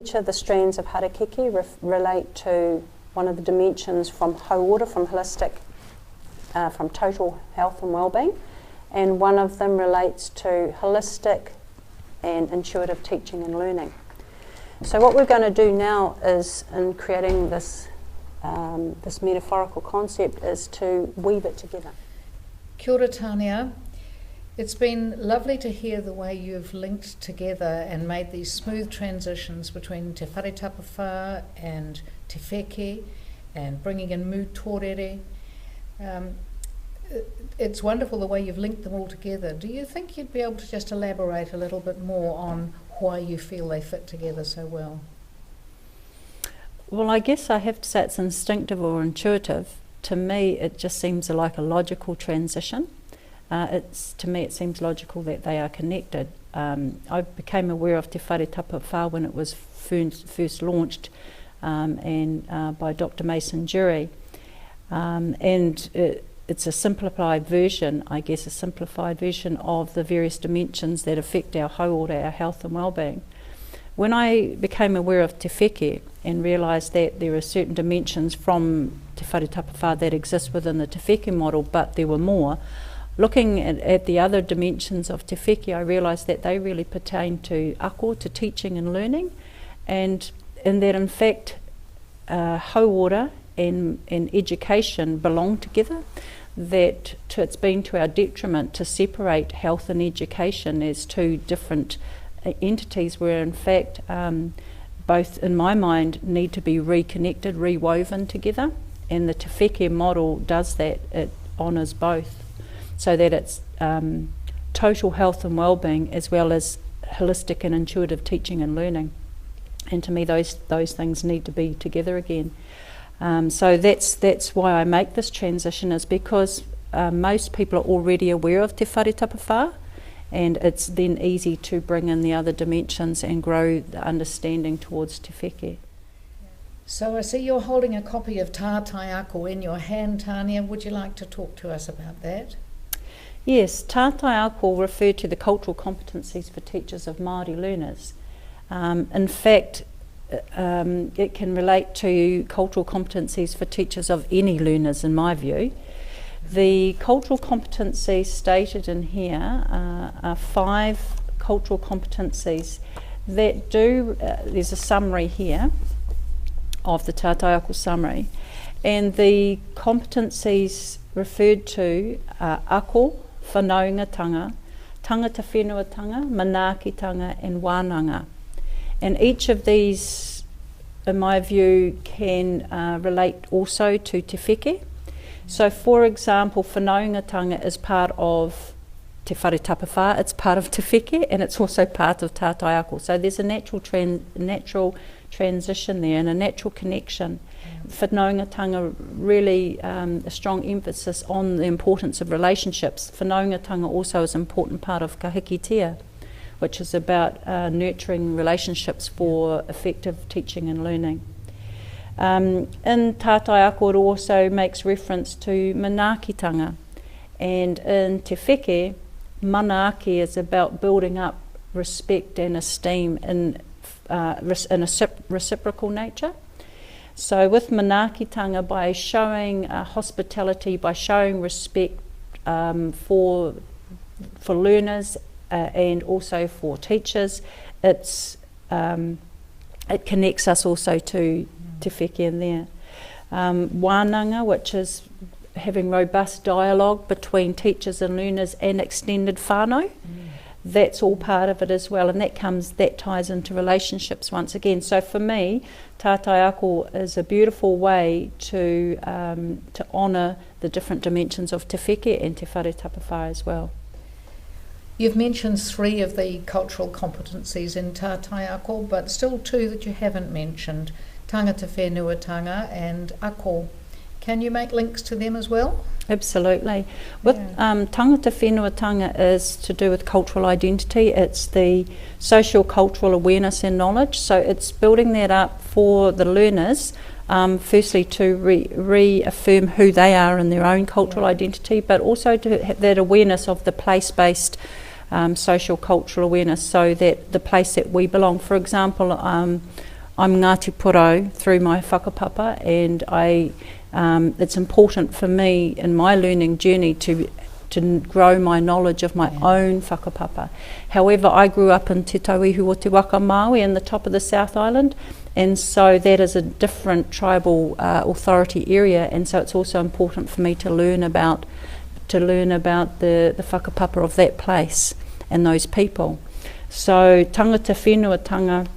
Each of the strands of harakeke relate to one of the dimensions from hauora, from holistic, from total health and well-being, and one of them relates to holistic and intuitive teaching and learning. So what we're going to do now is, in creating this this metaphorical concept, is to weave it together. Kia ora, Tania. It's been lovely to hear the way you've linked together and made these smooth transitions between Te Whare Tapawhā and Te Wheke and bringing in Mū Tōrere. It's wonderful the way you've linked them all together. Do you think you'd be able to just elaborate a little bit more on why you feel they fit together so well? Well, I guess I have to say it's instinctive or intuitive. To me, it just seems like a logical transition. To me, it seems logical that they are connected. I became aware of Te Whare Tapawhā when it was first launched by Dr. Mason Jury. It's a simplified version, I guess, of the various dimensions that affect our hauora, our health and well-being. When I became aware of Te Wheke and realised that there are certain dimensions from Te Whare Tapawhā that exist within the Te Wheke model, but there were more, looking at the other dimensions of Te Wheke, I realised that they really pertain to ako, to teaching and learning, and that in fact hauora and education belong together, that it's been to our detriment to separate health and education as two different entities, where in fact both, in my mind, need to be reconnected, rewoven together, and the Te Wheke model does that. It honours both, so that it's total health and well-being as well as holistic and intuitive teaching and learning. And to me, those things need to be together again. So that's why I make this transition, is because most people are already aware of Te Whare Tapawhā, and it's then easy to bring in the other dimensions and grow the understanding towards Te Wheke. So I see you're holding a copy of Tātai Ako in your hand, Tania. Would you like to talk to us about that? Yes, Tātai Ako refer to the cultural competencies for teachers of Māori learners. In fact, it can relate to cultural competencies for teachers of any learners, in my view. The cultural competencies stated in here are 5 cultural competencies that do, there's a summary here of the Tātai Ako summary, and the competencies referred to are ako, whanaungatanga, tangata whenuatanga, manaakitanga and wānanga. And each of these, in my view, can relate also to Te Wheke. So, for example, whanaungatanga is part of Te Whare Tapawhā, it's part of Te Wheke, and it's also part of Tātai Ako. So there's a natural transition there and a natural connection. Whanaungatanga, really a strong emphasis on the importance of relationships. Whanaungatanga also is an important part of Kahikitea, which is about nurturing relationships for effective teaching and learning. In Tātai Ako, it also makes reference to manaakitanga, and in Te Wheke, manaaki is about building up respect and esteem in a reciprocal nature. So with manaakitanga, by showing hospitality, by showing respect for learners and also for teachers, it connects us also to Te Wheke in there. Wānanga, which is having robust dialogue between teachers and learners and extended whānau, that's all part of it as well, and that ties into relationships once again. So for me, Tātai Ako is a beautiful way to honour the different dimensions of Te Wheke and Te Whare Tapawhā as well. You've mentioned 3 of the cultural competencies in Tātai Ako, but still 2 that you haven't mentioned, tangata whenuatanga and ako. Can you make links to them as well? Absolutely. With tangata whenuatanga is to do with cultural identity. It's the social cultural awareness and knowledge. So it's building that up for the learners, firstly to reaffirm who they are in their own cultural identity, but also to have that awareness of the place-based social cultural awareness, so that the place that we belong. For example, I'm Ngāti Porou through my whakapapa, and it's important for me in my learning journey to grow my knowledge of my own whakapapa. However, I grew up in Te Tauihu o Te Waka Māui in the top of the South Island, and so that is a different tribal authority area, and so it's also important for me to learn about the whakapapa of that place and those people. So tangata whenuatanga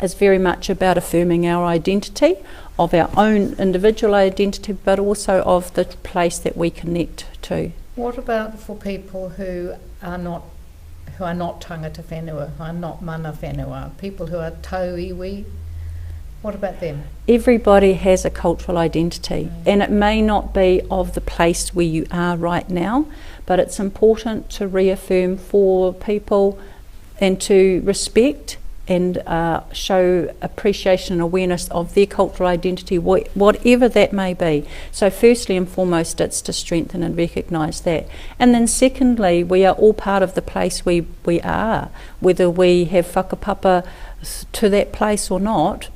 is very much about affirming our identity, of our own individual identity, but also of the place that we connect to. What about for people who are not tangata whenua, who are not mana whenua, people who are tauiwi? What about them? Everybody has a cultural identity, and it may not be of the place where you are right now, but it's important to reaffirm for people and to respect and show appreciation and awareness of their cultural identity, whatever that may be. So firstly and foremost, it's to strengthen and recognise that. And then secondly, we are all part of the place we are, whether we have whakapapa to that place or not.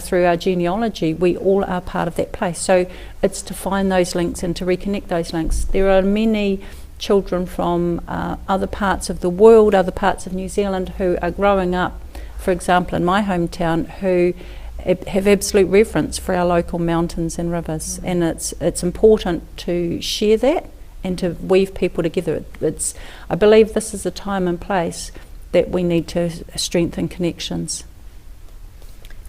Through our genealogy, we all are part of that place. So it's to find those links and to reconnect those links. There are many children from other parts of the world, other parts of New Zealand, who are growing up, for example, in my hometown, who have absolute reverence for our local mountains and rivers, and it's important to share that and to weave people together. I believe this is a time and place that we need to strengthen connections.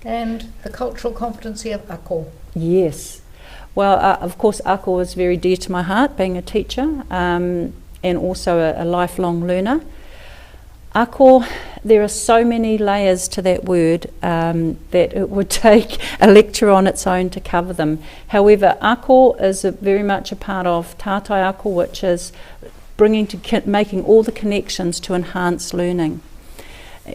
And the cultural competency of ako. Yes. Well, of course, ako is very dear to my heart, being a teacher and also a lifelong learner. Ako, there are so many layers to that word that it would take a lecture on its own to cover them. However, ako is very much a part of tātai ako, which is making all the connections to enhance learning,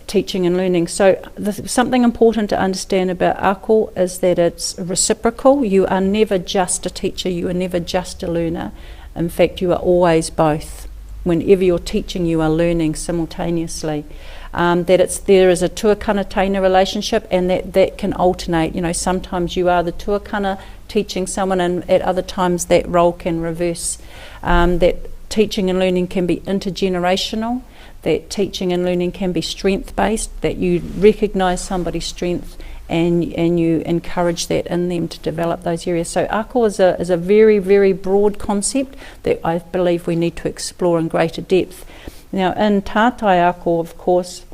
teaching and learning. So something important to understand about ako is that it's reciprocal. You are never just a teacher, you are never just a learner. In fact, you are always both. Whenever you're teaching, you are learning simultaneously. There is a tuakana taina relationship, and that can alternate. You know, sometimes you are the tuakana teaching someone, and at other times that role can reverse. That teaching and learning can be intergenerational, that teaching and learning can be strength-based, that you recognise somebody's strength and you encourage that in them to develop those areas. So ako is a very, very broad concept that I believe we need to explore in greater depth. Now in tātai ako, of course,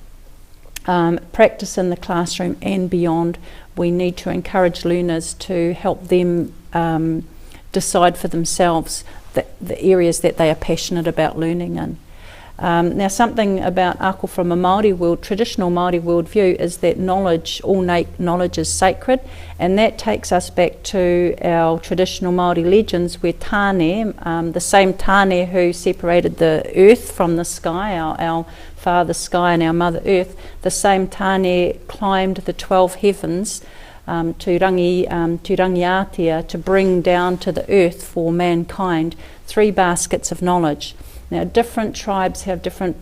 practice in the classroom and beyond, we need to encourage learners to help them decide for themselves the areas that they are passionate about learning in. Now, something about ako from a Māori world, traditional Māori world view, is that all knowledge is sacred, and that takes us back to our traditional Māori legends where Tāne, the same Tāne who separated the earth from the sky, our father sky and our mother earth, the same Tāne climbed the 12 heavens to Rangiatea to bring down to the earth for mankind 3 baskets of knowledge. Now, different tribes have different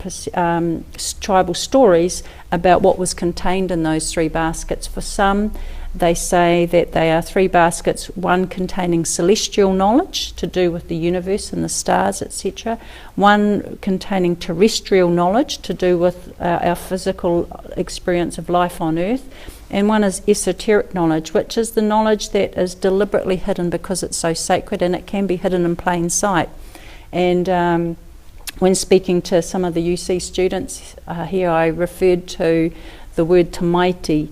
tribal stories about what was contained in those 3 baskets. For some, they say that they are 3 baskets, one containing celestial knowledge to do with the universe and the stars, etc. One containing terrestrial knowledge to do with our physical experience of life on Earth. And one is esoteric knowledge, which is the knowledge that is deliberately hidden because it's so sacred, and it can be hidden in plain sight. And when speaking to some of the UC students here, I referred to the word tamaiti,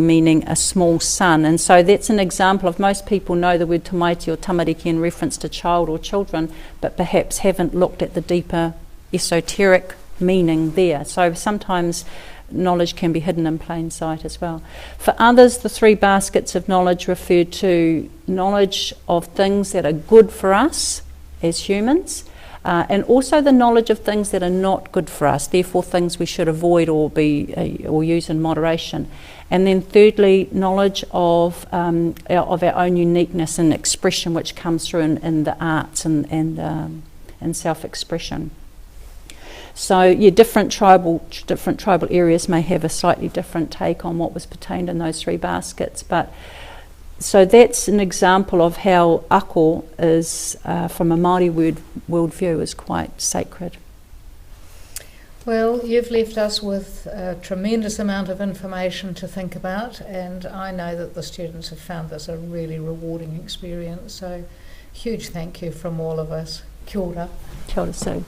meaning a small sun. And so that's an example of, most people know the word tamaiti or tamariki in reference to child or children, but perhaps haven't looked at the deeper esoteric meaning there. So sometimes knowledge can be hidden in plain sight as well. For others, the 3 baskets of knowledge refer to knowledge of things that are good for us as humans, and also the knowledge of things that are not good for us, therefore things we should avoid or use in moderation. And then thirdly, knowledge of our own uniqueness and expression, which comes through in the arts and self-expression. So, yeah, different tribal areas may have a slightly different take on what was pertained in those 3 baskets. But so that's an example of how ako is, from a Māori worldview, is quite sacred. Well, you've left us with a tremendous amount of information to think about, and I know that the students have found this a really rewarding experience. So, huge thank you from all of us. Kia ora. Kia ora, Sue.